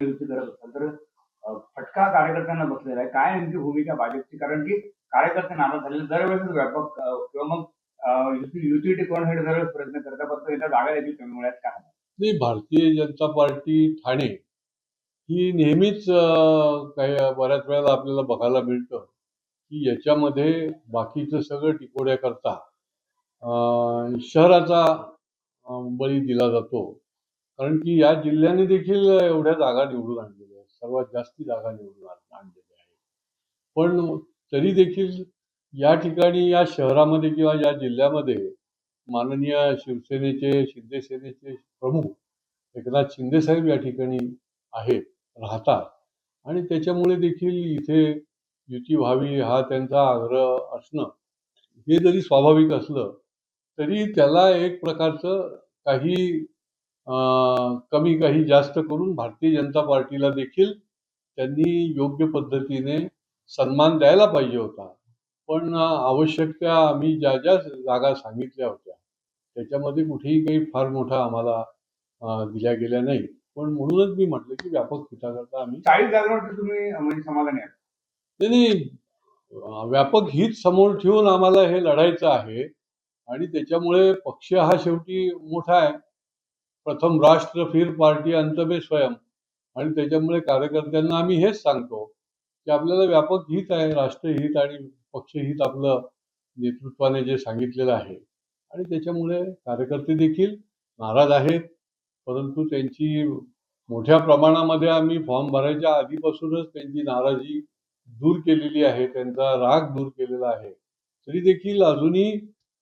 युती करत असाल तर फटका कार्यकर्त्यांना बसलेला आहे. काय नेमकी भूमिका भाजपची? कारण की कार्यकर्ते नाराज झालेले दरवेळेस व्यापक किंवा मग युती टिकवण्यासाठी दरवेळेस प्रयत्न करतात, परंतु एकदा जागा देखील कमी मिळाल्यास काय होणार? नाही, भारतीय जनता पार्टी ठाणे ही नेहमीच काही बऱ्याच वेळेला आपल्याला बघायला मिळतं की याच्यामध्ये बाकीचं सगळं टिकोड्याकरता शहराचा बळी दिला जातो. कारण की या जिल्ह्याने देखील एवढ्या जागा निवडून आणलेल्या आहेत, सर्वात जास्ती जागा निवडून आणलेल्या आहेत. पण तरी देखील या ठिकाणी या शहरामध्ये किंवा या जिल्ह्यामध्ये माननीय शिवसेनेचे शिंदे सेनेचे प्रमुख एकनाथ शिंदे साहेब या ठिकाणी आहेत, राहतात आणि त्याच्यामुळे देखील इथे युती व्हावी हा त्यांचा आग्रह असणं हे जरी स्वाभाविक असलं तरी त्याला एक प्रकारचं काही कमी काही जास्त करून भारतीय जनता पार्टीला देखील त्यांनी योग्य पद्धतीने सन्मान द्यायला पाहिजे होता. पण आवश्यक त्या आम्ही ज्या ज्या जागा सांगितल्या होत्या त्याच्यामध्ये कुठेही काही फार मोठा आम्हाला दिल्या गेल्या नाही. पण म्हणूनच मी म्हटलं की व्यापक हिताकरता आम्ही 40 जागांवरती तुम्ही म्हणजे समाधानी आहात? नाही, व्यापक हित समोर ठेवून आम्हाला हे लढायचं आहे आणि त्याच्यामुळे पक्ष हा शेवटी मोठा आहे. प्रथम राष्ट्र फिर पार्टी अंत में स्वयं. आणि त्याच्यामुळे कार्यकर्त्यांना आम्ही हेच सांगतो की आपल्याला व्यापक हित आहे, राष्ट्रहित आणि पक्षहित आपलं नेतृत्वाने जे सांगितलेलं आहे आणि त्याच्यामुळे कार्यकर्ते देखील नाराज आहेत. परंतु त्यांची मोठ्या प्रमाणामध्ये आम्ही फॉर्म भरायच्या आधीपासूनच त्यांची नाराजी दूर केलेली आहे, त्यांचा राग दूर केलेला आहे. तरी देखील अजूनही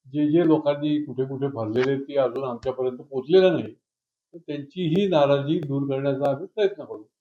जे जे लोकांनी कुठे कुठे भरलेले ते अजून आमच्यापर्यंत पोहोचलेलं नाही. तर त्यांची ही नाराजी दूर करण्याचा आम्ही प्रयत्न करू.